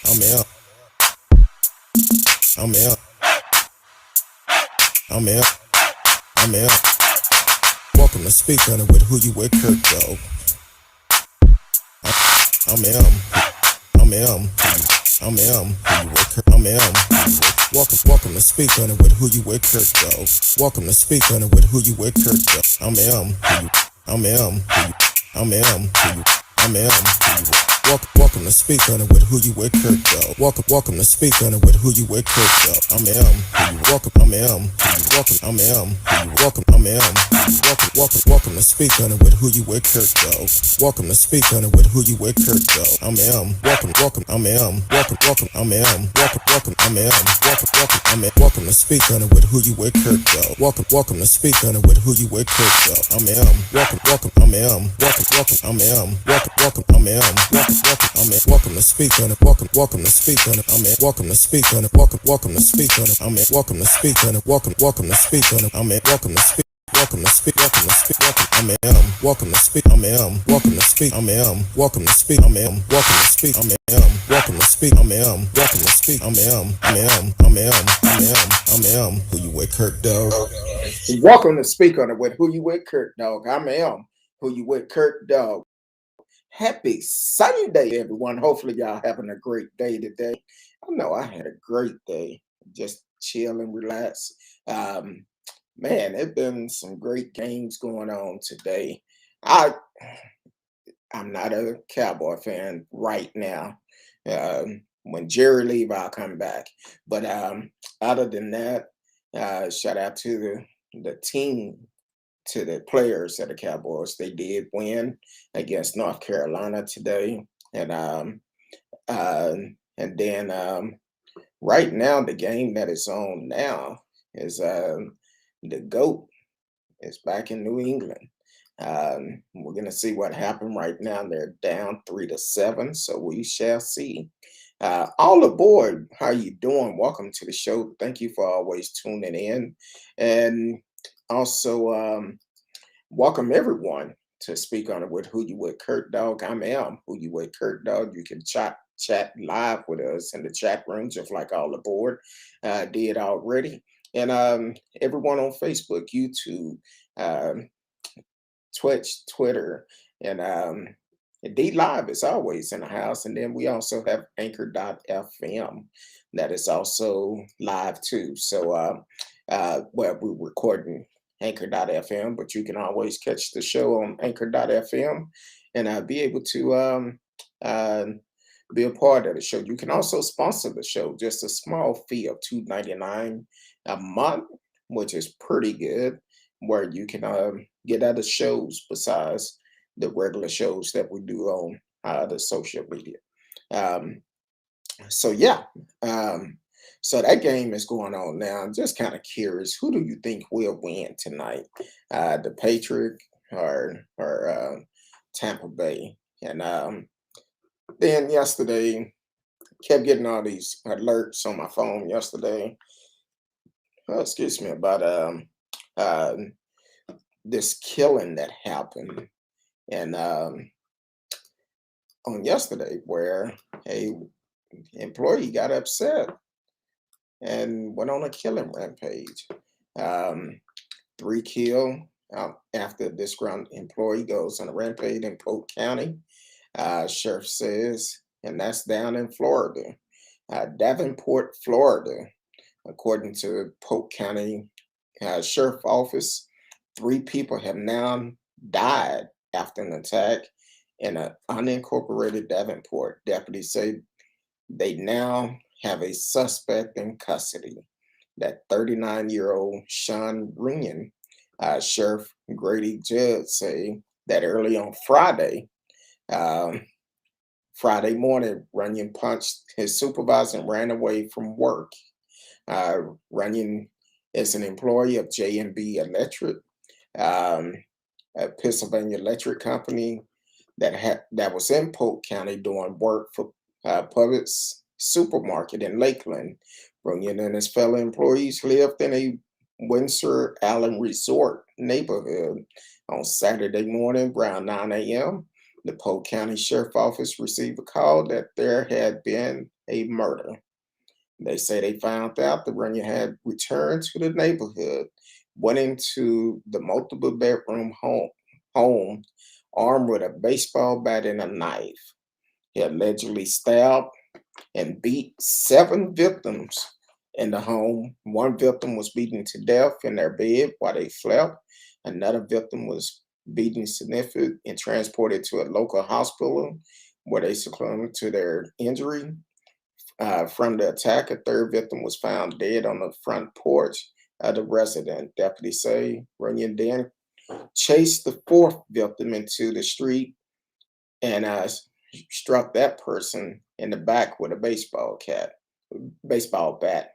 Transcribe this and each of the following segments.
I'm out. I'm out. I'm out. I'm out. Welcome to Speak On It with Who You With, Kurt, though. I'm out. I'm out. I'm out. I'm out. Welcome to Speak On It with Who You With, Kurt, though. Welcome to Speak On It with Who You With, Kurt, though. I'm out. I'm out. I'm out. I'm out. Welcome to Speak On It with Who You With, Kurt, though. Welcome to Speak On It with Who You With, Kurt, though. I'm out. Welcome. I'm out. Welcome. I'm out. Welcome. I'm out. Welcome to Speak On It with Who You With, Kurt, though. Welcome to Speak On It with Who You With, Kurt, though. I'm out. Welcome. I'm out. Welcome. I'm out. Welcome. I'm out. I'm out. Welcome to Speak On It with Who You With, Kurt, though. Welcome to Speak On It with Who You With, Kurt, though. I'm out. Welcome. I'm out. Welcome. I'm out. Welcome. I'm out. I'm out. Welcome to Speak On It. Welcome to Speak On It. I'm out. Welcome to Speak On It. Welcome to Speak On it. I'm out. Welcome to Speak On It. Welcome to Speak On it. I'm out. Welcome to Speak. Welcome to speak. I'm welcome to speak. I'm welcome to speak. I'm welcome to speak. I'm welcome to speak. I'm welcome to speak. I'm welcome to speak. I'm Who You With, Kurt, dog. Welcome to Speak On It with Who You With, Kurt, dog. I'm Who You With, Kurt, dog. Happy Sunday, everyone. Hopefully y'all having a great day today. I know I had a great day. Just chill and relax. Man, there's been some great games going on today. I'm not a Cowboy fan right now. When Jerry leave, I'll come back. But other than that, shout out to the team, to the players of the Cowboys. They did win against North Carolina today, and then right now the game that is on now is the GOAT is back in New England. We're gonna see what happened right now. They're down 3-7, so we shall see. All aboard. How you doing? Welcome to the show. Thank you for always tuning in, and also welcome everyone to Speak On It with Who You With, Kurt, dog. I'm Who You With, Kurt, dog. You can chat live with us in the chat room, just like all aboard did already. And everyone on Facebook, YouTube, Twitch, Twitter, and D Live is always in the house. And then we also have Anchor.fm that is also live too. So, well, we're recording Anchor.fm, but you can always catch the show on Anchor.fm and be able to be a part of the show. You can also sponsor the show, just a small fee of $2.99 a month, which is pretty good, where you can get other shows besides the regular shows that we do on the social media. So yeah, so that game is going on now. I'm just kind of curious, who do you think will win tonight? The Patriots or Tampa Bay? And then yesterday, kept getting all these alerts on my phone yesterday. Excuse me, about this killing that happened, and on yesterday, where a employee got upset and went on a killing rampage. 3 killed after this ground employee goes on a rampage in Polk County. Sheriff says, and that's down in Florida, Davenport, Florida. According to Polk County Sheriff Office, 3 people have now died after an attack in an unincorporated Davenport. Deputies say they now have a suspect in custody. That 39-year-old Shaun Runyon. Sheriff Grady Judd say that early on Friday morning, Runyon punched his supervisor and ran away from work. Runyon is an employee of J&B Electric, a Pennsylvania electric company that was in Polk County doing work for Publix supermarket in Lakeland. Runyon and his fellow employees lived in a Windsor Allen Resort neighborhood. On Saturday morning, around 9 a.m., the Polk County Sheriff Office received a call that there had been a murder. They say they found out the Runyon had returned to the neighborhood, went into the multiple bedroom home armed with a baseball bat and a knife. He allegedly stabbed and beat 7 victims in the home. One victim was beaten to death in their bed while they slept. Another victim was beaten significantly and transported to a local hospital where they succumbed to their injury. From the attack, a third victim was found dead on the front porch of the resident. Deputies say Runyon then chased the fourth victim into the street and struck that person in the back with a baseball bat.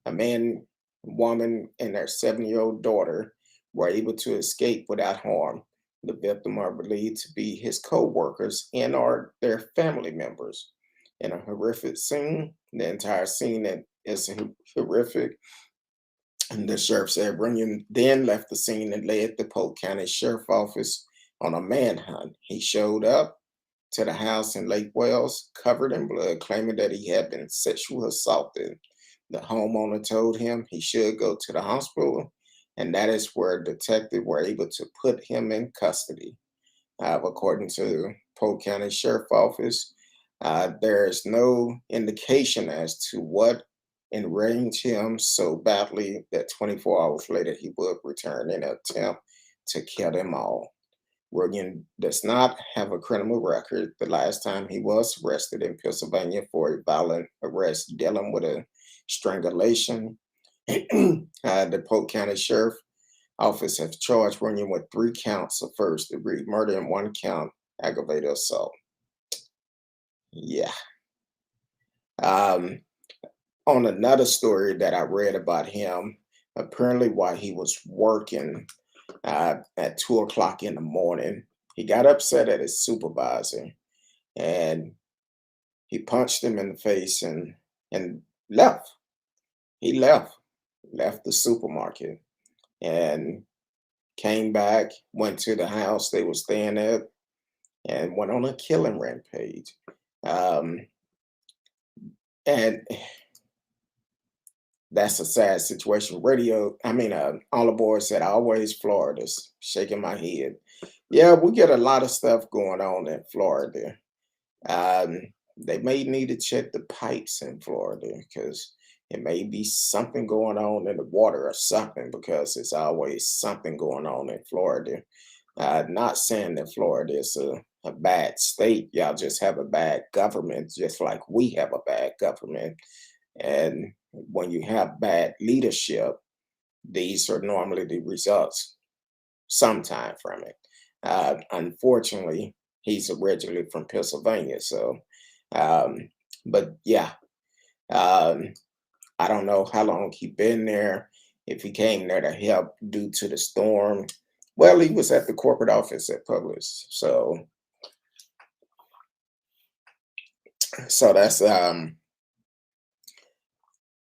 A man, woman, and their 7-year-old daughter were able to escape without harm. The victim are believed to be his co-workers and are their family members. In a horrific scene, the entire scene is horrific. And the sheriff said Runyon then left the scene and led the Polk County Sheriff Office on a manhunt. He showed up to the house in Lake Wales, covered in blood, claiming that he had been sexually assaulted. The homeowner told him he should go to the hospital, and that is where detectives were able to put him in custody. According to Polk County Sheriff Office, there is no indication as to what enraged him so badly that 24 hours later he would return in an attempt to kill them all. Runyon does not have a criminal record. The last time he was arrested in Pennsylvania for a violent arrest dealing with a strangulation, the Polk County Sheriff Office has charged Runyon with 3 counts of first-degree murder and 1 count aggravated assault. Yeah. Um, on another story that I read about him, apparently while he was working at 2 o'clock in the morning, he got upset at his supervisor and he punched him in the face and left. He left the supermarket and came back, went to the house they were staying at, and went on a killing rampage. Um, and that's a sad situation. All aboard said, always Florida's shaking my head. Yeah, we get a lot of stuff going on in Florida. Um, they may need to check the pipes in Florida because it may be something going on in the water or something because it's always something going on in Florida. Not saying that Florida is a bad state. Y'all just have a bad government, just like we have a bad government. And when you have bad leadership, these are normally the results sometime from it. Unfortunately, he's originally from Pennsylvania. So, but yeah, um, I don't know how long he been there. If he came there to help due to the storm, well, he was at the corporate office at Publix. So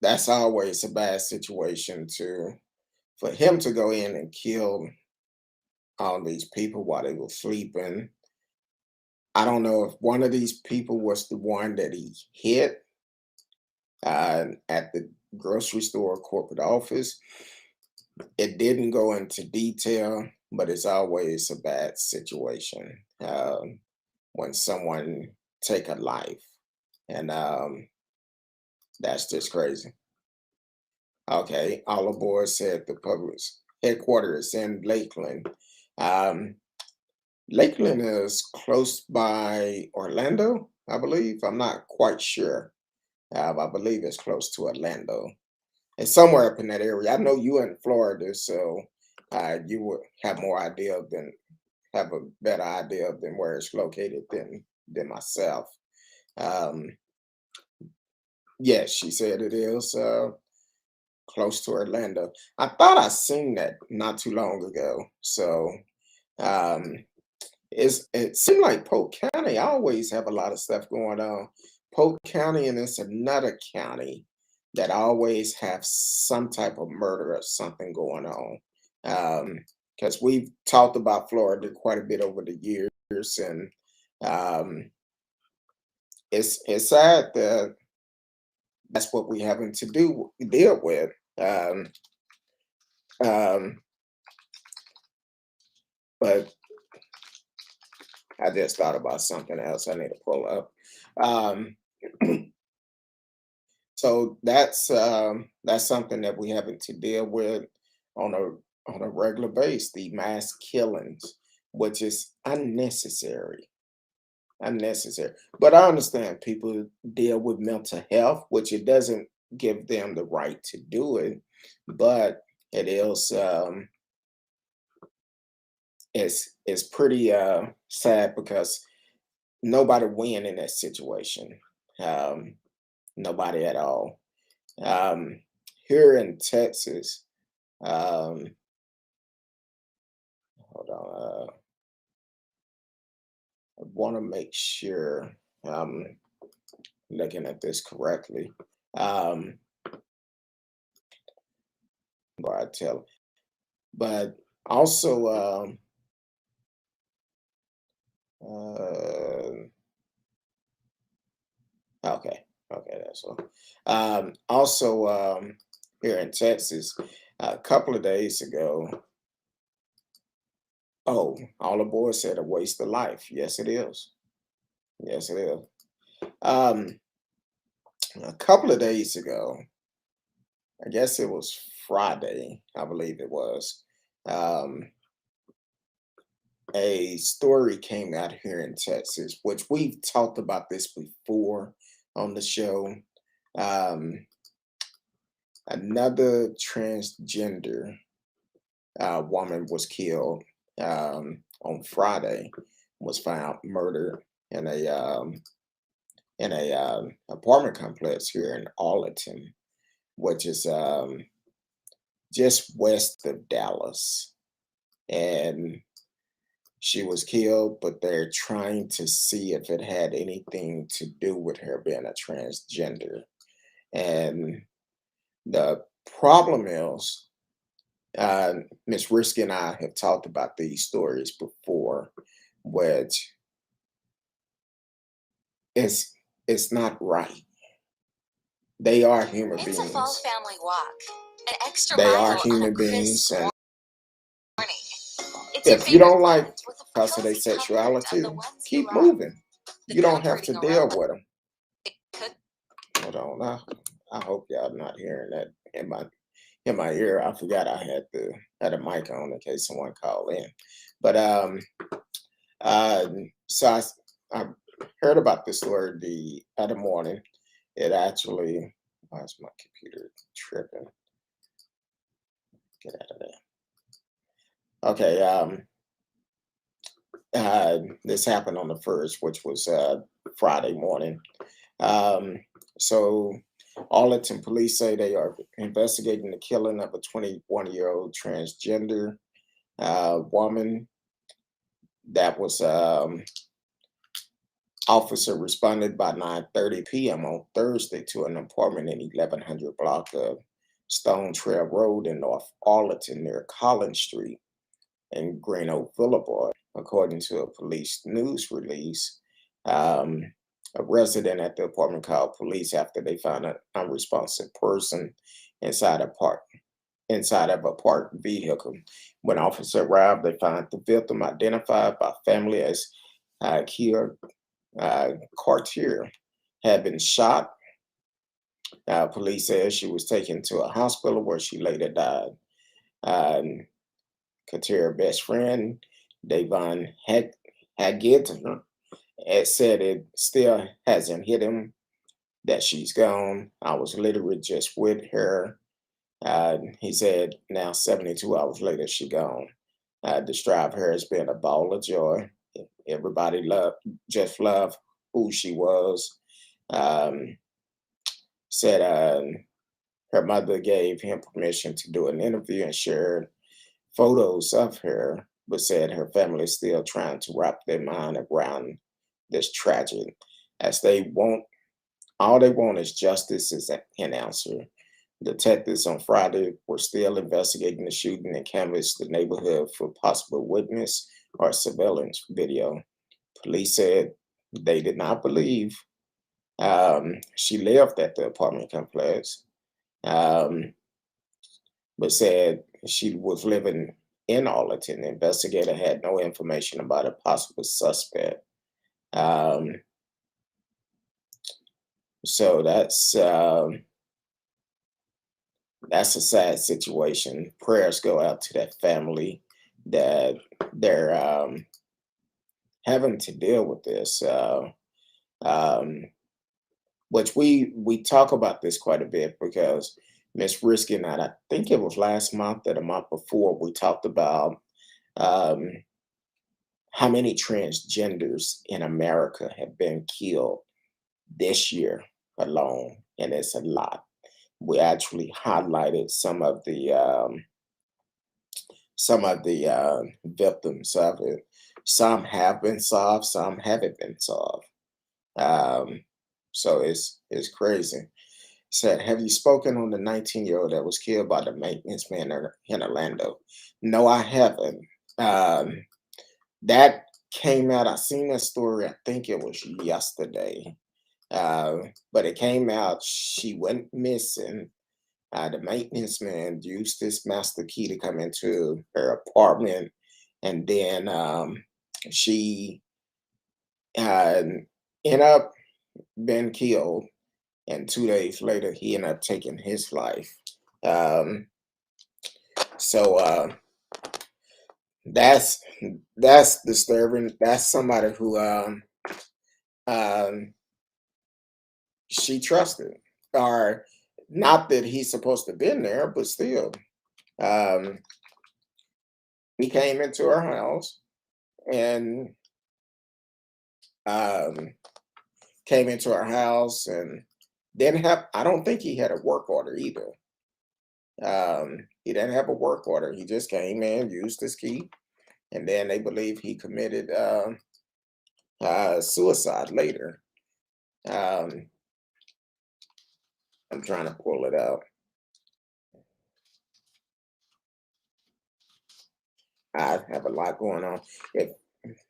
that's always a bad situation to for him to go in and kill all these people while they were sleeping. I don't know if one of these people was the one that he hit at the grocery store corporate office. It didn't go into detail, but it's always a bad situation when someone take a life, and that's just crazy. Okay, all aboard said the public's headquarters in Lakeland. Um, Lakeland is close by Orlando, I believe. I'm not quite sure. I believe it's close to Orlando. It's somewhere up in that area. I know you in Florida, so you would have more idea than have a better idea than where it's located than myself. Um, yes, she said it is close to Orlando. I thought I seen that not too long ago. So um, it seemed like Polk County always have a lot of stuff going on. Polk County and it's another county that always have some type of murder or something going on. Because we've talked about Florida quite a bit over the years, and um, it's sad that that's what we having to deal with. Um, but I just thought about something else I need to pull up. Um, so that's something that we having to deal with on a regular basis. The mass killings, which is unnecessary. Unnecessary. But I understand people deal with mental health, which it doesn't give them the right to do it, but it is it's pretty sad because nobody win in that situation. Um, Nobody at all. Um, Here in Texas, um, hold on, I want to make sure I'm looking at this correctly. Um, Before I tell, but also, uh, okay, okay, that's all. Also, here in Texas, a couple of days ago, oh, all the boys said a waste of life. Yes, it is. Yes, it is. Um, a couple of days ago, I guess it was Friday, I believe it was. Um, a story came out here in Texas, which we've talked about this before on the show. Um, Another transgender woman was killed on Friday, was found murdered in a apartment complex here in Arlington, which is just west of Dallas. And she was killed, but they're trying to see if it had anything to do with her being a transgender. And the problem is, Miss Risky and I have talked about these stories before, which is it's not right. They are human It's a fall beings. family walk. An extra They are mile on a human beings, crisp and morning. It's your if you favorite don't like blend with the because of their cozy comfort of sexuality, the ones you keep love. moving. The You don't have to comforting deal aroma with them. cook Hold on, I hope y'all not hearing that in my ear. I forgot I had a mic on in case someone called in. But uh, so I heard about this story the other morning. It actually, why is my computer tripping? Get out of there. Okay, this happened on the first, which was Friday morning. Um, so Arlington police say they are investigating the killing of a 21-year-old transgender woman. That was officer responded by 9:30 p.m. on Thursday to an apartment in 1100 block of Stone Trail Road in North Arlington near Collins Street and Green Oak Boulevard, according to a police news release. Um, a resident at the apartment called police after they found an unresponsive person inside a park inside of a parked vehicle. When officers arrived, they found the victim identified by family as Kia Cartier had been shot. Police said she was taken to a hospital where she later died. Um, Cartier's best friend, Davon Haggett, had said it still hasn't hit him that she's gone. I was literally just with her. He said now 72 hours later, she gone. Described her as being a ball of joy. Everybody just loved who she was. Um, Said her mother gave him permission to do an interview and shared photos of her, but said her family is still trying to wrap their mind around this tragedy, as all they want is justice is an answer. Detectives on Friday were still investigating the shooting and canvassed the neighborhood for possible witness or surveillance video. Police said they did not believe She lived at the apartment complex, um, but said she was living in Arlington. The investigator had no information about a possible suspect. Um, so that's a sad situation. Prayers go out to that family that they're having to deal with this. Um, which we talk about this quite a bit because Miss Risky and I think it was last month or the month before, we talked about um, how many transgenders in America have been killed this year alone, and it's a lot. We actually highlighted some of the victims of it. Some have been solved, some haven't been solved. Um, so it's crazy. Said, have you spoken on the 19-year-old that was killed by the maintenance man in Orlando? No, I haven't. Um, that came out. I seen that story. I think it was yesterday. But it came out. She went missing. The maintenance man used this master key to come into her apartment, and then she uh, ended up being killed. And 2 days later, he ended up taking his life. Um, so that's that's disturbing. That's somebody who um, she trusted, or not that he's supposed to have been there, but still, um, he came into her house and um, came into her house and didn't have. I don't think he had a work order either. He didn't have a work order. He just came in, used his key, and then they believe he committed suicide later. Um, I'm trying to pull it out. I have a lot going on. If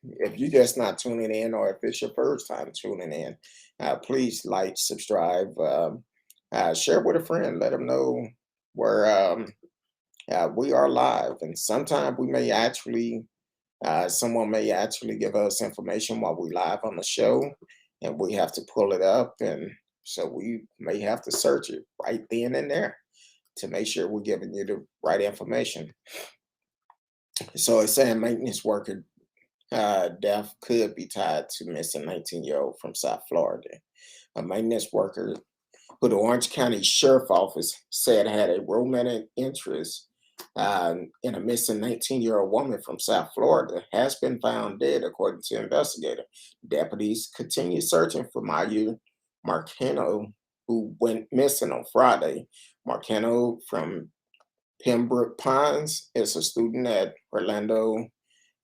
if you're just not tuning in, or if it's your first time tuning in, please like, subscribe, share with a friend. Let them know where we are live, and sometimes we may actually someone may actually give us information while we live on the show, and we have to pull it up, and so we may have to search it right then and there to make sure we're giving you the right information. So it's saying maintenance worker death could be tied to missing 19-year-old from South Florida. A maintenance worker who the Orange County Sheriff Office said had a romantic interest in a missing 19-year-old woman from South Florida has been found dead, according to investigators. Deputies continue searching for Maya Marcano, who went missing on Friday. Marcano from Pembroke Pines is a student at Orlando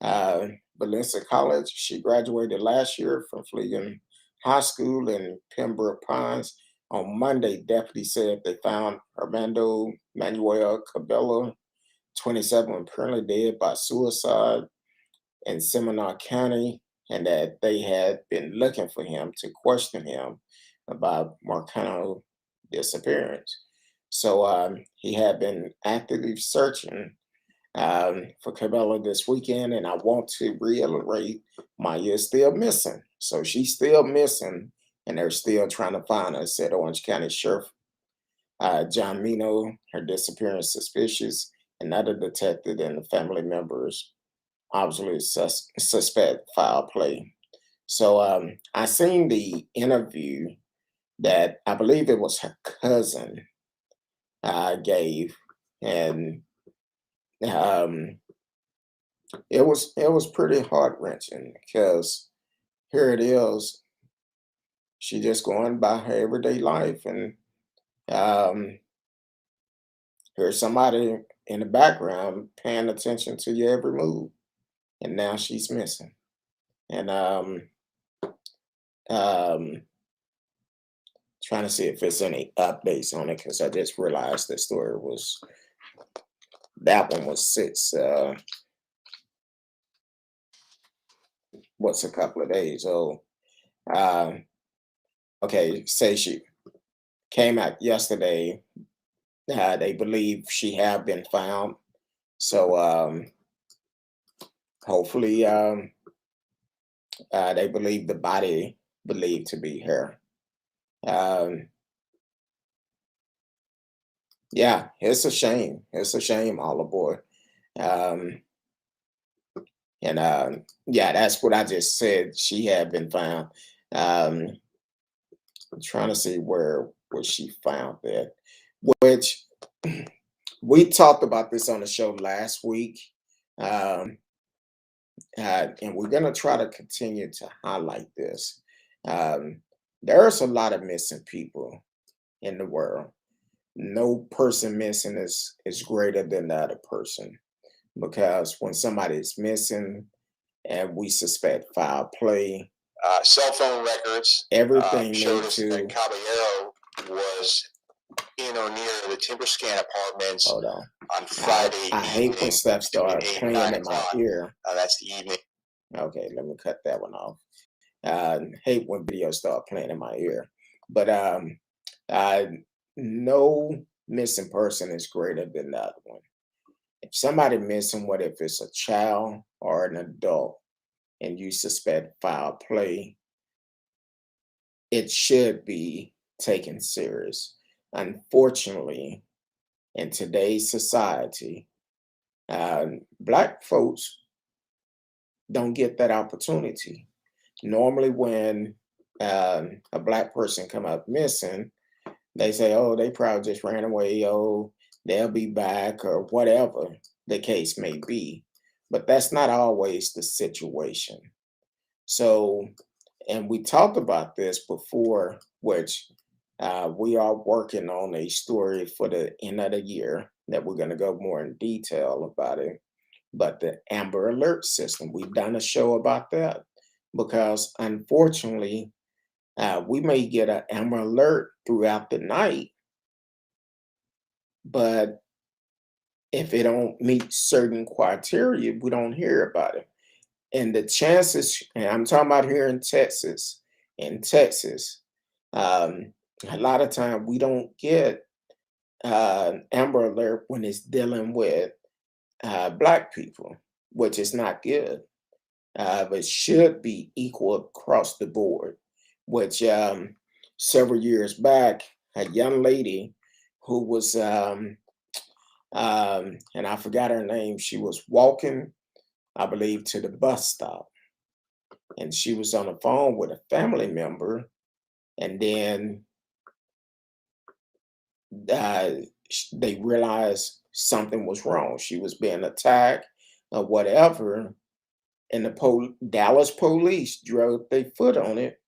uh, Valencia College. She graduated last year from Fleegan High School in Pembroke Pines. On Monday, deputies said they found Armando Manuel Cabello, 27, apparently dead by suicide in Seminole County, and that they had been looking for him to question him about Marcano's disappearance. So he had been actively searching for Cabela this weekend, and I want to reiterate, Maya is still missing. So she's still missing, and they're still trying to find her, said Orange County Sheriff John Mino. Her disappearance suspicious, another detective and the family members obviously suspect foul play. So I seen the interview that I believe it was her cousin gave, and um, it was pretty heart wrenching because here it is, she just going by her everyday life, and um, here's somebody in the background paying attention to your every move, and now she's missing. And um, trying to see if there's any updates on it because I just realized the story was that one was what's a couple of days old. Uh, okay, say she came out yesterday. They believe she have been found. So hopefully they believe the body believed to be her. Um, yeah, it's a shame. It's a shame, all aboard. Um, and yeah, that's what I just said. She had been found. Um, I'm trying to see where was she found at. Which we talked about this on the show last week. Um, and we're going to try to continue to highlight this. Um, there's a lot of missing people in the world. No person missing is greater than the other person, because when somebody is missing and we suspect foul play, cell phone records everything showed need us to. that Caballero was in or near the Timber Scan Apartments Hold on. on Friday I hate when evening stuff between starts 8 and playing 9 in my o'clock. ear. That's the evening. Okay, let me cut that one off. Hate when videos start playing in my ear. But uh, no missing person is greater than the other one. If somebody missing, what if it's a child or an adult, and you suspect foul play, it should be taken serious. Unfortunately, in today's society, Black folks don't get that opportunity. Normally, when a Black person come up missing, they say, "Oh, they probably just ran away. Oh, they'll be back," or whatever the case may be. But that's not always the situation. So, and we talked about this before, which we are working on a story for the end of the year that we're going to go more in detail about it. But the Amber Alert system, we've done a show about that, because unfortunately, we may get an Amber Alert throughout the night, but if it don't meet certain criteria, we don't hear about it. And the chances, and I'm talking about here in Texas, um, a lot of time we don't get Amber Alert when it's dealing with Black people, which is not good. But it should be equal across the board, which several years back, a young lady who was, and I forgot her name, she was walking, I believe, to the bus stop, and she was on the phone with a family member, and then uh, they realized something was wrong. She was being attacked or whatever, and the Dallas police drove their foot on it.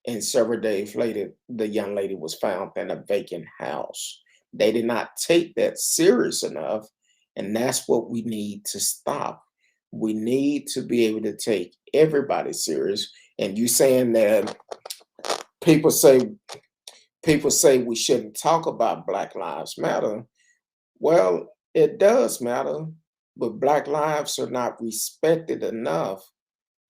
And several days later, the young lady was found in a vacant house. They did not take that serious enough, and that's what we need to stop. We need to be able to take everybody serious. And you saying that people say we shouldn't talk about Black Lives Matter. Well, it does matter, but Black lives are not respected enough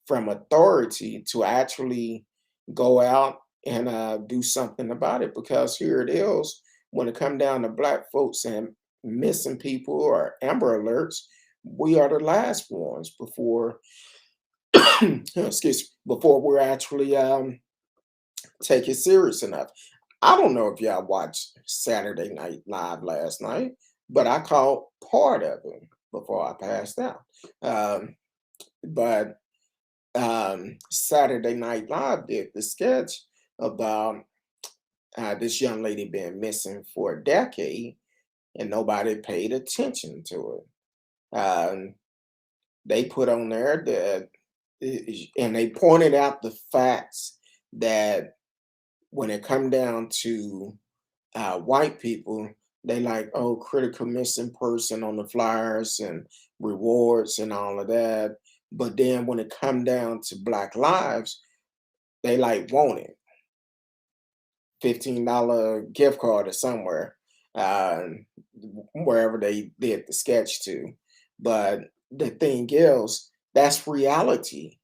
from authority to actually go out and do something about it. Because here it is, when it come down to Black folks and missing people or Amber Alerts, we are the last ones before excuse me, before we're actually take it serious enough. I don't know if y'all watched Saturday Night Live last night, but I caught part of it before I passed out. But Saturday Night Live did the sketch about this young lady being missing for a decade, and nobody paid attention to it. They put on there that, and they pointed out the facts that when it come down to white people, they like, oh, critical missing person on the flyers and rewards and all of that. But then when it come down to Black lives, they like want it. $15 gift card or somewhere, uh, wherever they did the sketch to. But the thing is, that's reality.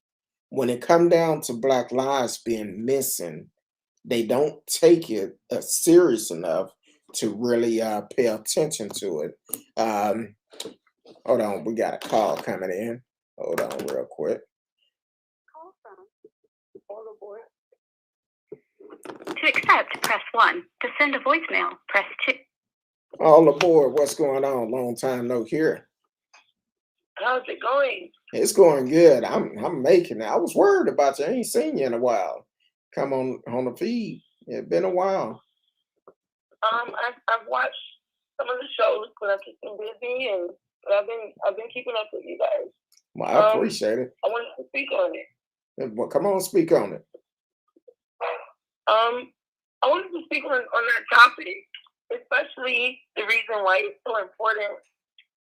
When it come down to Black lives being missing, they don't take it serious enough to really pay attention to it. Hold on, we got a call coming in. Hold on real quick. To accept, press 1. To send a voicemail, press 2. All aboard. What's going on? Long time no hear. How's it going? It's going good. I'm making it. I was worried about you. I ain't seen you in a while. Come on the feed. It's been a while. I've watched some of the shows, but I've just been busy, but I've been keeping up with you guys. Well, I appreciate it. I wanted to speak on it. Well, come on, speak on it. I wanted to speak on that topic, especially the reason why it's so important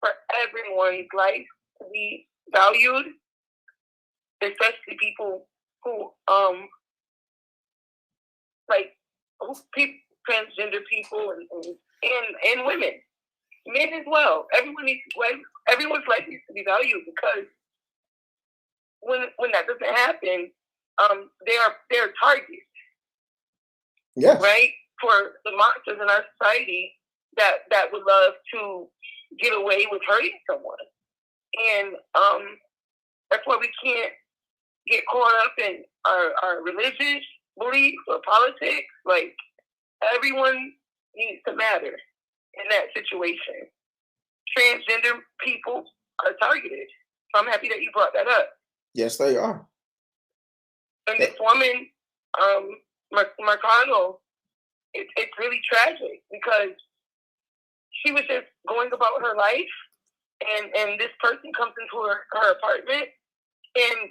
for everyone's life to be valued, especially people who transgender people and women, men as well. Everyone's life needs to be valued, because when that doesn't happen, they're targets. Yes. Right? For the monsters in our society that would love to get away with hurting someone. And that's why we can't get caught up in our religious beliefs or politics. Like, everyone needs to matter in that situation. Transgender people are targeted. So I'm happy that you brought that up. Yes, they are. And this woman, Mercado, it's really tragic, because she was just going about her life, and this person comes into her apartment, and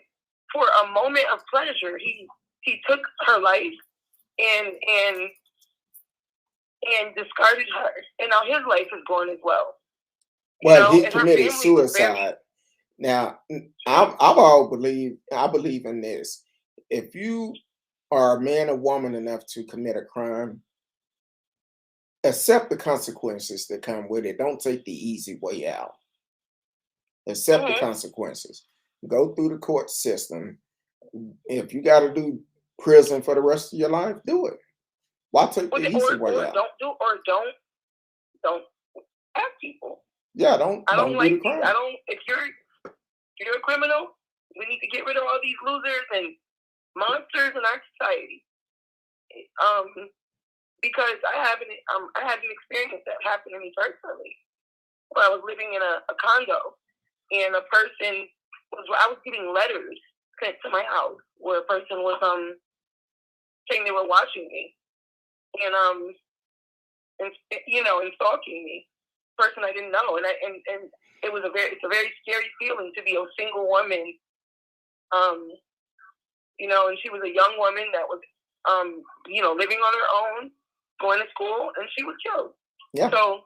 for a moment of pleasure, he took her life and discarded her, and now his life is gone as well. Well, he committed suicide. Now, I believe in this. If you are a man or woman enough to commit a crime, accept the consequences that come with it. Don't take the easy way out. Accept the consequences. Go through the court system. If you got to do prison for the rest of your life, do it. Why take the easy way out? Don't have people. Yeah, don't do the crime. If you're a criminal, we need to get rid of all these losers and monsters in our society. Because I had an experience that happened to me personally, where I was living in a condo, and I was getting letters sent to my house where a person was saying they were watching me, and stalking me. Person I didn't know, and it's a very scary feeling to be a single woman, and she was a young woman that was living on her own, going to school, and she was killed. Yeah. So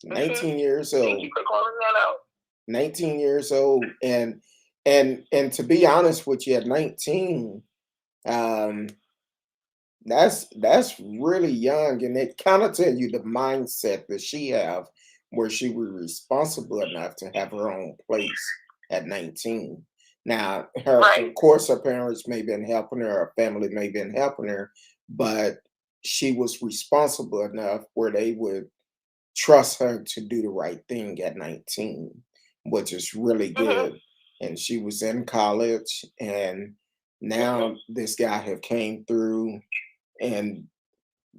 19 years old. Thank you for calling that out. 19 years old, and to be honest with you, at 19, that's really young, and it kind of tell you the mindset that she have, where she was responsible enough to have her own place at 19. Now, of course, her parents may have been helping her, her family may have been helping her, but she was responsible enough where they would trust her to do the right thing at 19, which is really good. And she was in college, and now this guy have came through and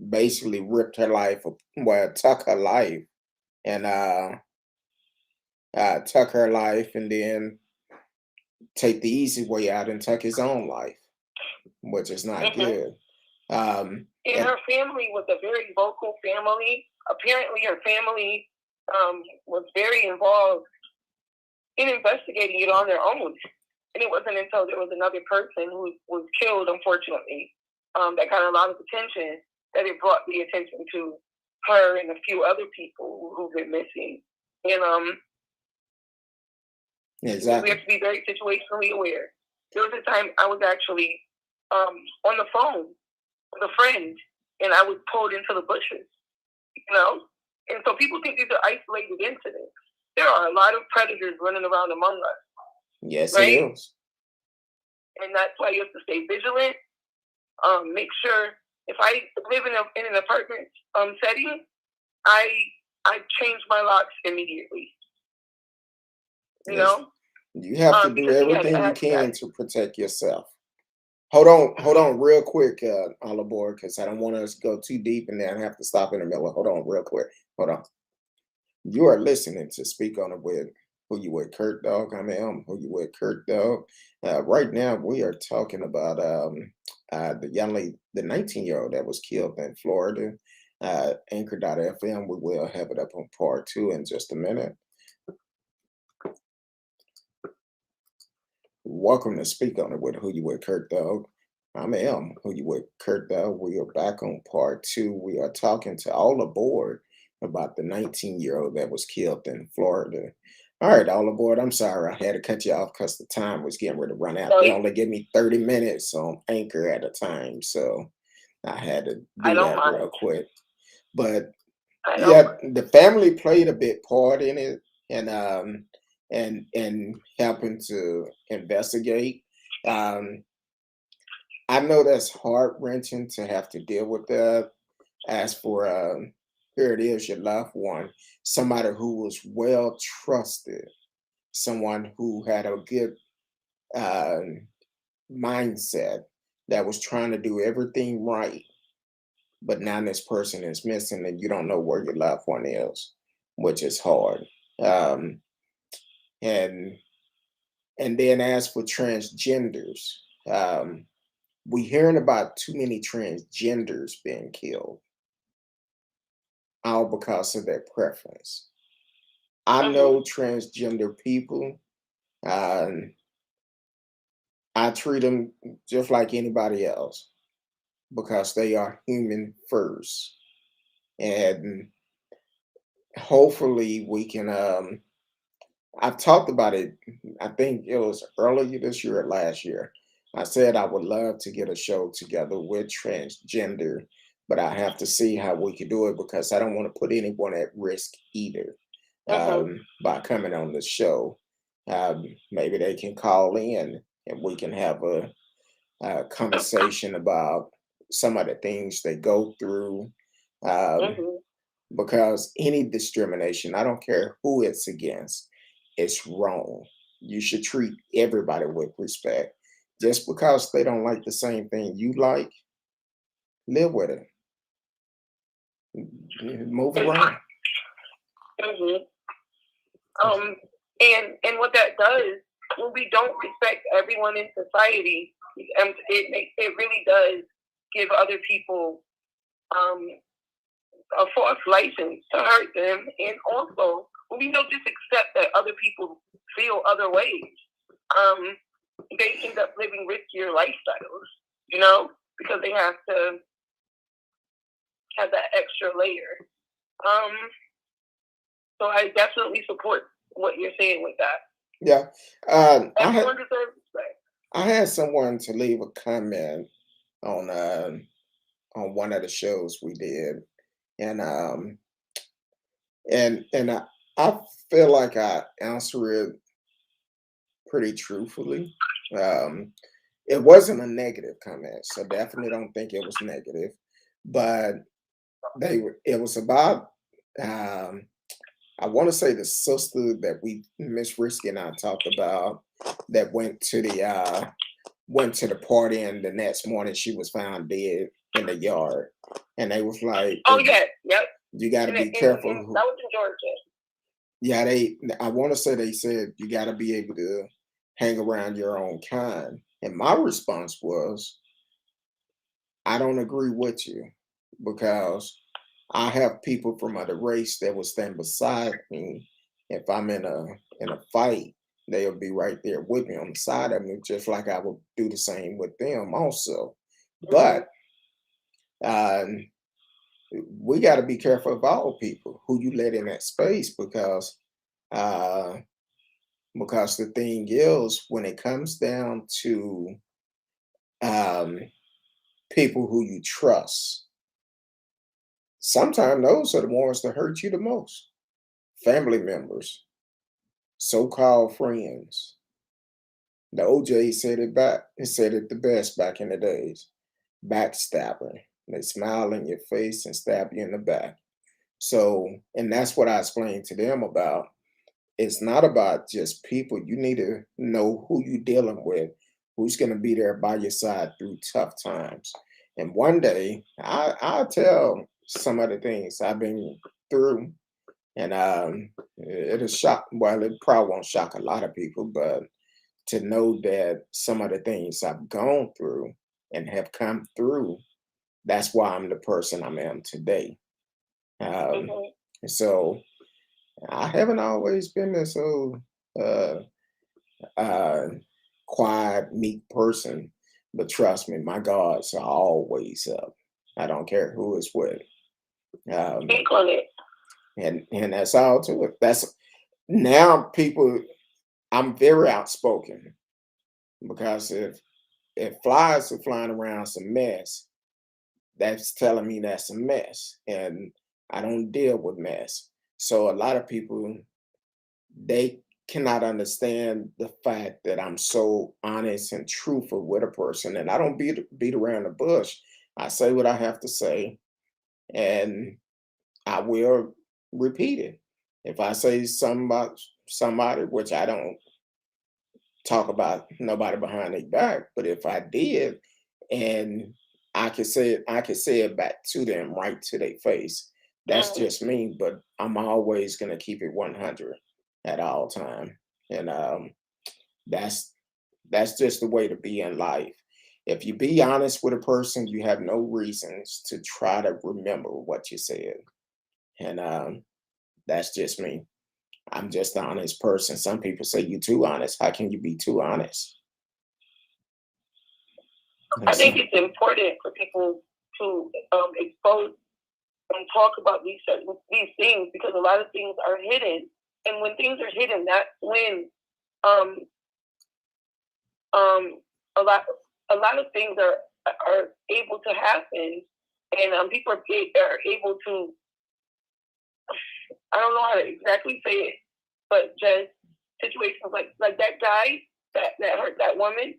basically ripped her life, took her life, and took her life, and then take the easy way out and took his own life, which is not good. And her family was a very vocal family. Apparently, her family was very involved in investigating it on their own. And it wasn't until there was another person who was killed, unfortunately, that got a lot of attention, that it brought the attention to her and a few other people who've been missing. And exactly. We have to be very situationally aware. There was a time I was actually on the phone with a friend, and I was pulled into the bushes, And so people think these are isolated incidents. There are a lot of predators running around among us. Yes, right? it is. And that's why you have to stay vigilant. make sure if I live in an apartment setting, I change my locks immediately. You Yes. know, You have to do because we have everything you access. can to protect yourself. Hold on, real quick, all aboard, because I don't want us to go too deep and then have to stop in the middle. Hold on, real quick. Hold on. You are listening to Speak On It with Who You With Kurt Dog. I'm Who You With Kurt Dog. Right now, we are talking about the young lady, the 19-year-old that was killed in Florida. Anchor.fm. We will have it up on part 2 in just a minute. Welcome to Speak On It with Who You With Kurt Dog. I'm Who You With Kurt Dog. We are back on part 2. We are talking to all aboard about the 19-year-old that was killed in Florida. All right, all aboard. I'm sorry I had to cut you off because the time was getting ready to run out. They only give me 30 minutes on Anchor at a time, so I had to do that real quick. But yeah, the family played a big part in it, and helping to investigate. I know that's heart-wrenching to have to deal with that. As for here it is, your loved one, somebody who was well trusted, someone who had a good mindset, that was trying to do everything right, but now this person is missing and you don't know where your loved one is, which is hard. And then as for transgenders, we hearing about too many transgenders being killed, all because of their preference. I know transgender people. I treat them just like anybody else because they are human first, and hopefully we can. I've talked about it. I think it was earlier this year or last year. I said I would love to get a show together with transgender, but I have to see how we could do it because I don't want to put anyone at risk either by coming on the show. Maybe they can call in and we can have a conversation about some of the things they go through. Because any discrimination, I don't care who it's against, it's wrong. You should treat everybody with respect. Just because they don't like the same thing you like, live with it. Move around. And what that does, when we don't respect everyone in society, it really does give other people a false license to hurt them, and also when we don't just accept that other people feel other ways, they end up living riskier lifestyles, because they have to have that extra layer. So I definitely support what you're saying with that. Yeah. Everyone deserves respect. I had someone to leave a comment on one of the shows we did, and I feel like I answer it pretty truthfully. It wasn't a negative comment, so definitely don't think it was negative. But it was about I want to say the sister that Miss Risky and I talked about, that went to the party, and the next morning she was found dead in the yard, and they was like, "Oh yeah, yep, you got to be careful." That was in Georgia. Yeah, I want to say they said you got to be able to hang around your own kind, and my response was, I don't agree with you, because I have people from other race that will stand beside me. If I'm in a fight, they'll be right there with me on the side of me, just like I would do the same with them also. But we got to be careful of all people who you let in that space, because the thing is, when it comes down to people who you trust, sometimes those are the ones that hurt you the most. Family members, so-called friends. The OJ said it the best back in the days. backstabber. They smile in your face and stab you in the back. So, and that's what I explained to them about. It's not about just people. You need to know who you're dealing with, who's going to be there by your side through tough times. And one day, I'll tell some of the things I've been through, and it'll shock. Well, it probably won't shock a lot of people, but to know that some of the things I've gone through and have come through, that's why I'm the person I am today. Um, Mhm. so I haven't always been this so uh, uh, quiet, meek person, but trust me, my guards are always up. I don't care who it's with, um, Speak on it. and that's all to it. That's now people. I'm very outspoken because if flies are flying around some mess, that's telling me that's a mess, and I don't deal with mess. So a lot of people, they cannot understand the fact that I'm so honest and truthful with a person, and I don't beat around the bush. I say what I have to say, and I will repeat it. If I say something about somebody, which I don't talk about nobody behind their back, but if I did, and I could say it back to them right to their face. That's Mm. just me, but I'm always gonna keep it 100 at all time, and that's that's just the way to be in life. If you be honest with a person, you have no reasons to try to remember what you said, and that's just me. I'm just an honest person. Some people say you too honest. How can you be too honest? I And think so, it's important for people to expose and talk about these things because a lot of things are hidden, and when things are hidden, that's when um, um, a lot a lot of things are able to happen, and people are able to. I don't know how to exactly say it, but just situations like that guy that hurt that woman,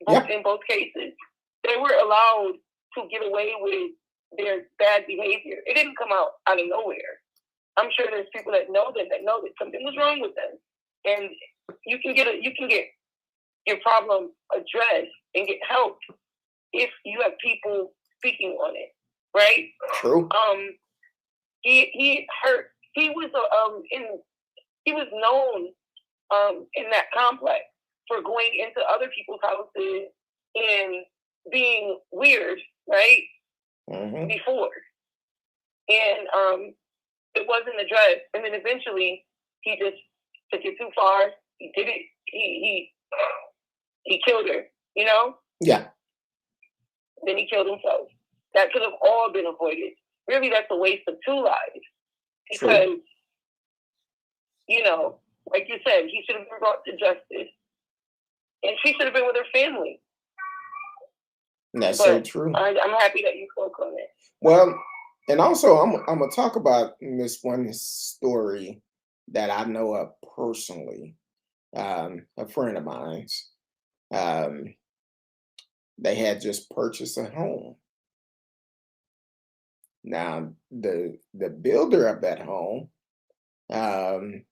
both yeah, in both cases, they were allowed to get away with their bad behavior. It didn't come out of nowhere. I'm sure there's people that know that something was wrong with them, and you can get your problem addressed and get help if you have people speaking on it, right? true. He hurt. He was he was known in that complex for going into other people's houses and being weird, right? Hmm. Before, and it wasn't addressed, and then eventually he just took it too far. He did it. He killed her. You know. Yeah, Then he killed himself. That could have all been avoided. Really, that's a waste of two lives true. because like you said, he should have been brought to justice, and she should have been with her family. And that's so But true. I'm happy that you spoke on it. Well, and also I'm gonna talk about this one story that I know of personally. A friend of mine's. Um, they had just purchased a home. Now the builder of that home um,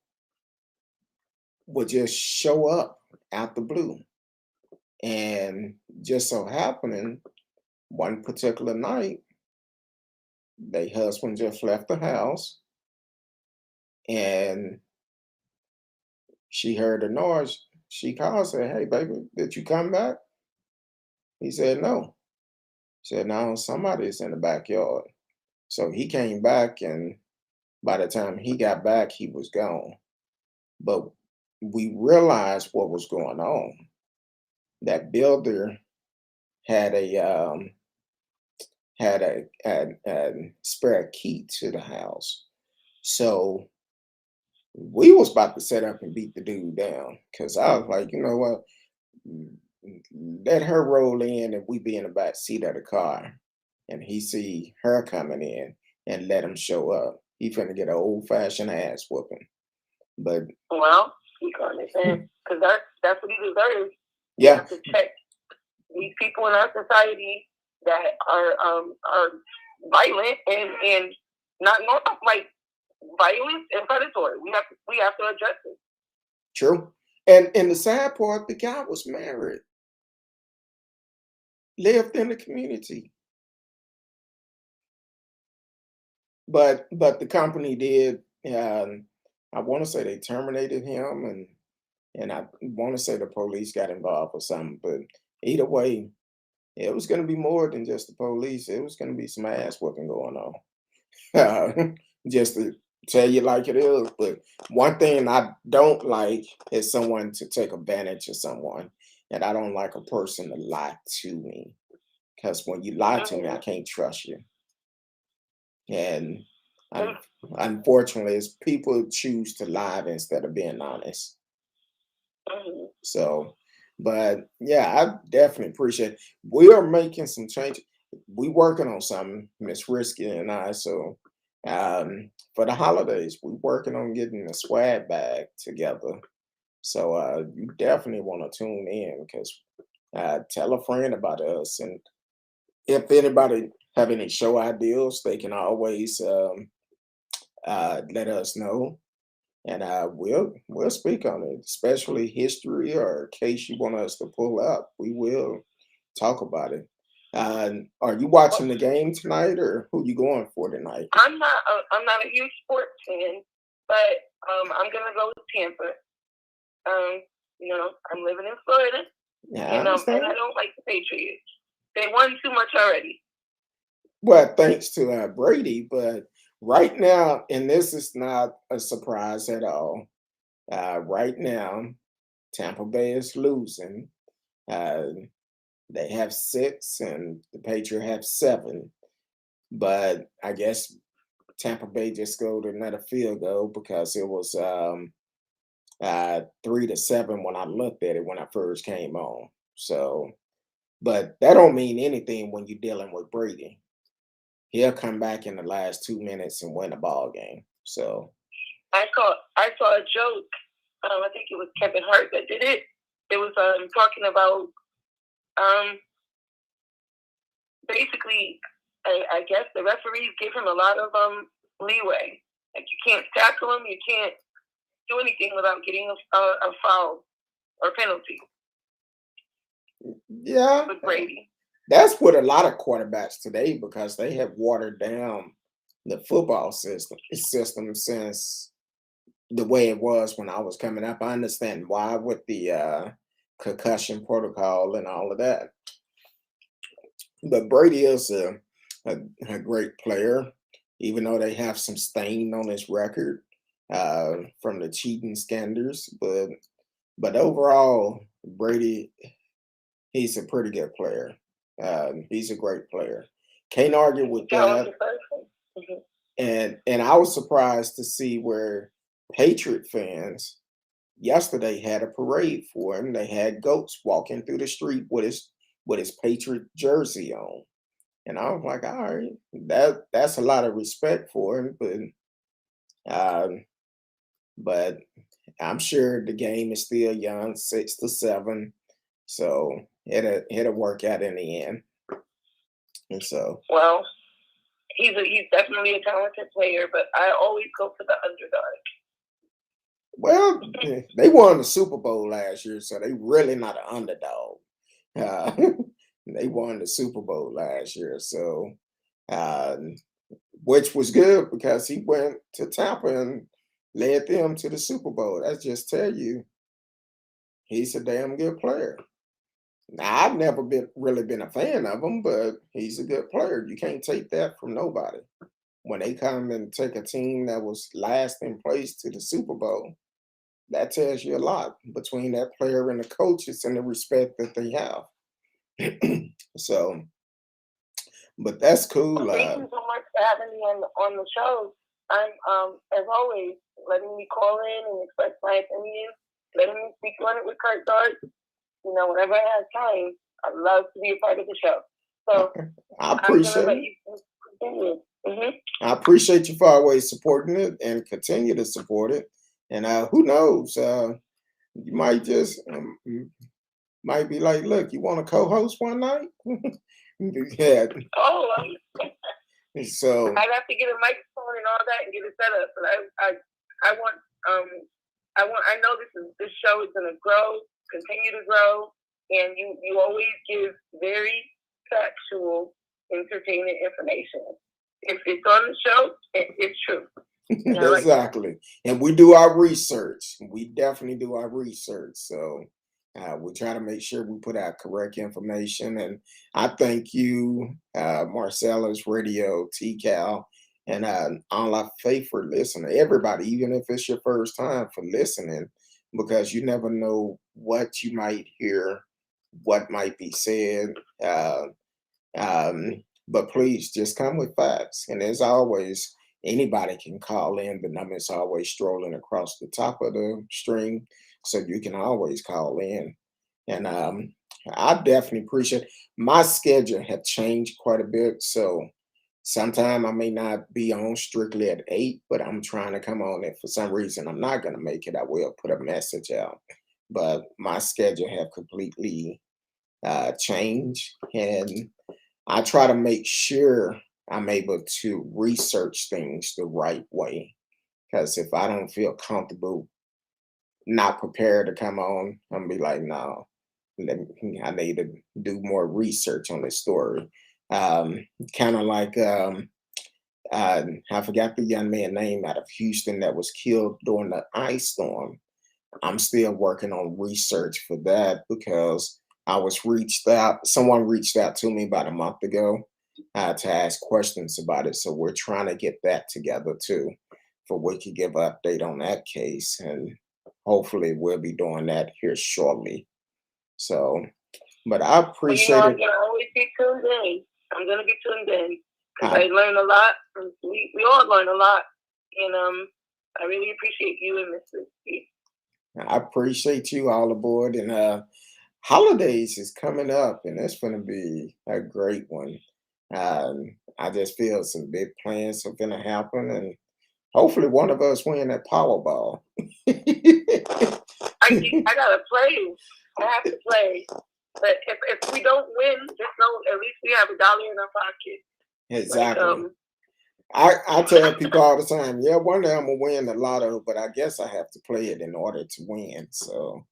would just show up out the blue, and just so happening one particular night, the husband just left the house, and she heard a noise. She called, said, "Hey, baby, did you come back?" He said, "No." She said, "No, somebody's in the backyard." So he came back, and by the time he got back, he was gone. But we realized what was going on. That builder had a spare key to the house. So we was about to set up and beat the dude down because I was like, you know what? Mm, Let her roll in and we be in the back seat of the car. And he see her coming in and let him show up. He finna get an old fashioned ass whooping. But Well, speak on it, man, because that's what he deserves. We yeah, have to check these people in our society that are violent and not normal, like violence and predatory. We have to address it. True. And the sad part, the guy was married, lived in the community. But the company did. I want to say they terminated him, and I want to say the police got involved or something. But either way, it was going to be more than just the police. It was going to be some ass whooping going on. Just to tell you like it is. But one thing I don't like is someone to take advantage of someone, and I don't like a person to lie to me, because when you lie to me, I can't trust you. And unfortunately, it's people choose to lie instead of being honest. So, but yeah, I definitely appreciate it. We are making some changes. We working on something, Miss Risky and I. So, for the holidays, we working on getting the swag bag together. So, you definitely want to tune in, because tell a friend about us, and if anybody have any show ideas, they can always let us know, and we'll speak on it, especially history or a case you want us to pull up. We will talk about it. Are you watching the game tonight, or who you going for tonight? I'm not a huge sports fan, but I'm gonna go with Tampa. I'm living in Florida, Yeah, and I don't like the Patriots. They won too much already. Well, thanks to Brady, but right now, and this is not a surprise at all. Right now, Tampa Bay is losing. Uh, they have 6, and the Patriots have 7. But I guess Tampa Bay just scored another field goal, because it was 3-7 when I looked at it when I first came on. So, but that don't mean anything when you're dealing with Brady. He'll come back in the last 2 minutes and win a ball game. So I saw a joke. I think it was Kevin Hart that did it. It was talking about basically, I guess the referees give him a lot of leeway. Like, you can't tackle him, you can't do anything without getting a foul or penalty. yeah, With Brady. That's what a lot of quarterbacks today, because they have watered down the football system since the way it was when I was coming up. I understand why, with the concussion protocol and all of that. But Brady is a great player, even though they have some stain on his record from the cheating scandals. But overall, Brady, he's a pretty good player. He's a great player. Can't argue with that. And I was surprised to see where Patriot fans yesterday had a parade for him. They had goats walking through the street with his Patriot jersey on. And I was like, all right, that's a lot of respect for him. But I'm sure the game is still young, 6-7. So it'll work out in the end. And so, well, he's definitely a talented player, but I always go for the underdog. Well, they won the Super Bowl last year, so they really not an underdog. They won the Super Bowl last year, so which was good, because he went to Tampa and led them to the Super Bowl. That's just tell you, he's a damn good player. Now, I've never really been a fan of him, but he's a good player. You can't take that from nobody. When they come and take a team that was last in place to the Super Bowl, that tells you a lot between that player and the coaches and the respect that they have. So, but that's cool. Thank you so much for having me on the show. I'm as always letting me call in and express my opinion, letting me speak on it with Kurt Dart. Whenever I have time, I'd love to be a part of the show. So I appreciate it. I appreciate you for always supporting it and continue to support it. And who knows, you might just might be like, look, you want to co-host one night? Yeah. Oh, So I'd have to get a microphone and all that and get it set up. But I want I know this show is gonna grow, continue to grow, and you always give very factual, entertaining information. If it's on the show, it's true. exactly. And we do our research. We definitely do our research. So we try to make sure we put out correct information. And I thank you, Marcellus Radio, TCal, and all our faithful listener, everybody, even if it's your first time, for listening, because you never know what you might hear, what might be said. But please just come with facts. And as always, anybody can call in. The number is always strolling across the top of the stream, so you can always call in. And I definitely appreciate. My schedule have changed quite a bit, so sometime I may not be on strictly at 8, but I'm trying to come on. If for some reason I'm not going to make it, I will put a message out. But my schedule have completely changed, and I try to make sure I'm able to research things the right way. Because if I don't feel comfortable, not prepared to come on, I'm gonna be like, no, I need to do more research on this story. Kind of like I forgot the young man name out of Houston that was killed during the ice storm. I'm still working on research for that because I was reached out. Someone reached out to me about a month ago to ask questions about it. So we're trying to get that together too, for we can give an update on that case, and hopefully we'll be doing that here shortly. So, but I appreciate I'm it. gonna always be tuned in. I'm gonna be tuned in because I learn a lot. We all learn a lot, and I really appreciate you and Mr. Steve. I appreciate you all aboard, and holidays is coming up, and it's going to be a great one. I just feel some big plans are going to happen, and hopefully one of us win that Powerball. I gotta play. I have to play. But if we don't win, just know at least we have $1 in our pocket. Exactly. I tell people all the time, yeah, one day I'm gonna win the lotto, but I guess I have to play it in order to win. So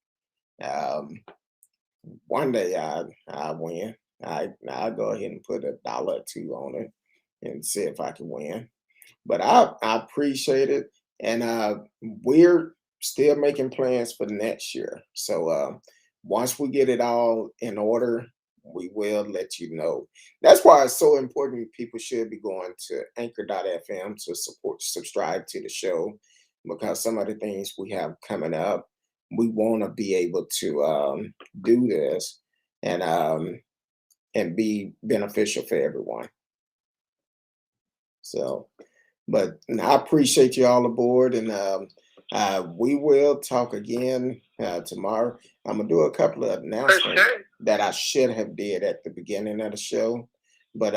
one day I win. I'll go ahead and put $1 or $2 on it and see if I can win. But I appreciate it, and we're still making plans for next year. So once we get it all in order, we will let you know. That's why it's so important. People should be going to anchor.fm to subscribe to the show, because some of the things we have coming up, we want to be able to do this and be beneficial for everyone. So, but I appreciate you all aboard, and we will talk again tomorrow. I'm gonna do a couple of announcements that I should have did at the beginning of the show, but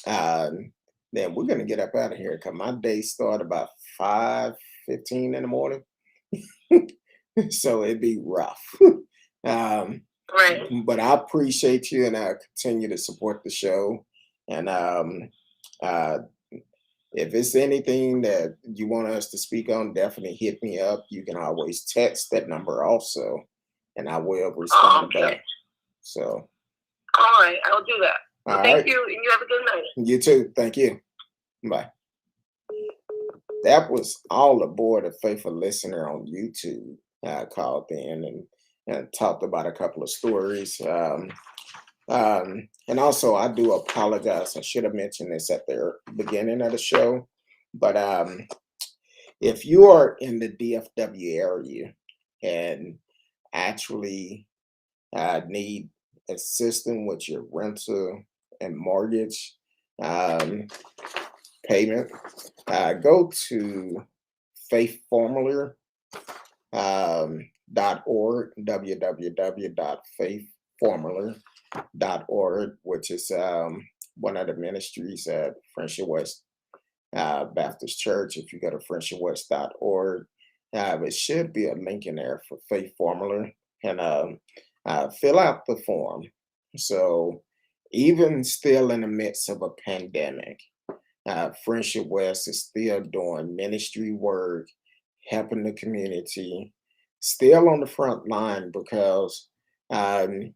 then we're gonna get up out of here because my day start about 5:15 in the morning, so it'd be rough. Right. But I appreciate you, and I continue to support the show, and if it's anything that you want us to speak on, definitely hit me up. You can always text that number also, and I will respond back. So, all right, I'll do that. Well, thank you, and you have a good night. You too. Thank you. Bye. That was all aboard a faithful listener on YouTube called in and talked about a couple of stories. And also, I do apologize. I should have mentioned this at the beginning of the show. But if you are in the DFW area and actually need assistance with your rental and mortgage payment, go to faithformula.org, www.faithformula.org, which is one of the ministries at Friendship West Baptist Church. If you go to friendshipwest.org, it should be a link in there for Faith Formula, and fill out the form. So even still in the midst of a pandemic, Friendship West is still doing ministry work, helping the community, still on the front line because um,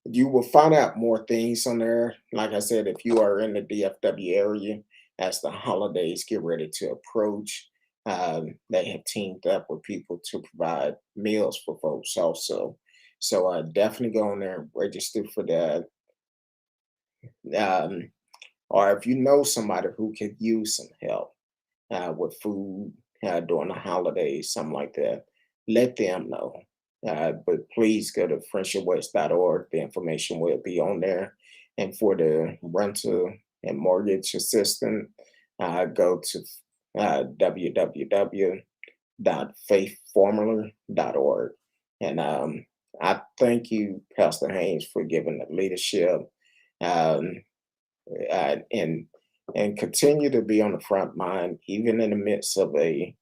you will find out more things on there. Like I said, if you are in the DFW area, as the holidays get ready to approach, they have teamed up with people to provide meals for folks also. So definitely go on there and register for that. Um, or if you know somebody who could use some help with food during the holidays, something like that, let them know. But please go to friendshipwest.org. The information will be on there. And for the rental and mortgage assistant, go to www.faithformula.org. And I thank you, Pastor Haynes, for giving the leadership. Um, and continue to be on the front line, even in the midst of a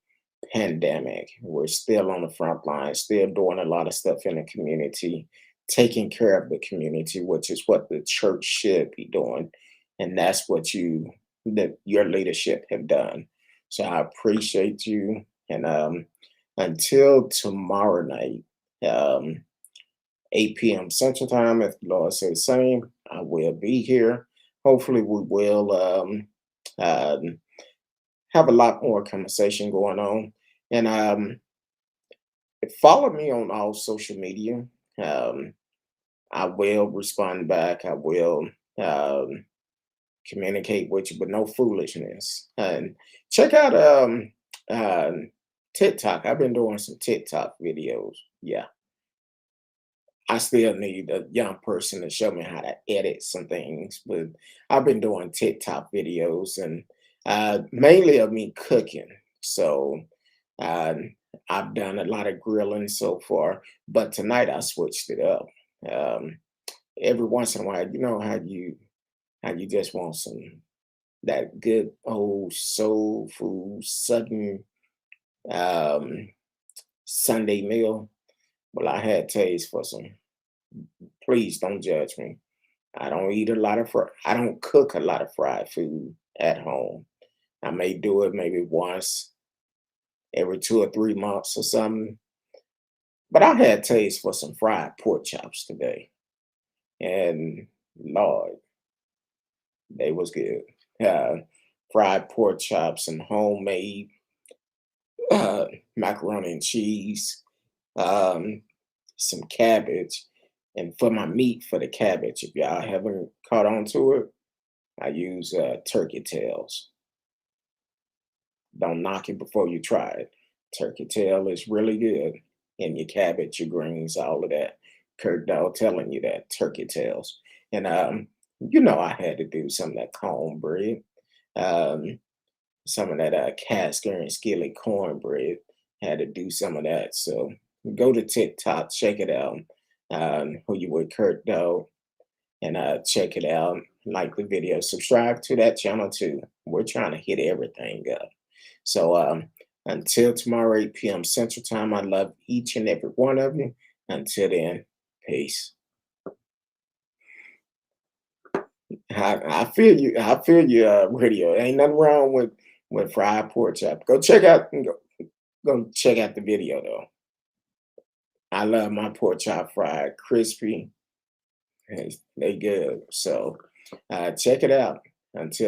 pandemic. We're still on the front line, still doing a lot of stuff in the community, taking care of the community, which is what the church should be doing, and that's what your leadership have done. So I appreciate you, and until tomorrow night. 8 p.m. Central Time, if the Lord says the same, I will be here. Hopefully, we will um, have a lot more conversation going on. And follow me on all social media. Um, I will respond back. I will um, communicate with you, but no foolishness. And check out TikTok. I've been doing some TikTok videos. Yeah. I still need a young person to show me how to edit some things, but I've been doing TikTok videos and mainly of me cooking. So uh, I've done a lot of grilling so far, but tonight I switched it up. Um, every once in a while, you know how you just want some that good old soul food sudden um, Sunday meal. Well, I had taste for some. Please don't judge me. I don't eat a lot of I don't cook a lot of fried food at home. I may do it maybe once every 2 or 3 months or something. But I had taste for some fried pork chops today. And Lord, they was good. Uh, Fried pork chops and homemade uh, macaroni and cheese, um, some cabbage. And for my meat, for the cabbage, if y'all haven't caught on to it, I use turkey tails. Don't knock it before you try it. Turkey tail is really good. And your cabbage, your greens, all of that. Kurt Dog telling you that turkey tails. And I had to do some of that cornbread, um, some of that cast iron skillet cornbread. Had to do some of that. So go to TikTok, check it out. Who you with, Kurt Dog, and check it out. Like the video, subscribe to that channel too. We're trying to hit everything up. So until tomorrow, 8 p.m. Central Time, I love each and every one of you. Until then, peace. I feel you. I feel you, radio. Ain't nothing wrong with fried pork chop. Go check out the video though. I love my pork chop fried, crispy. They good. So check it out. Until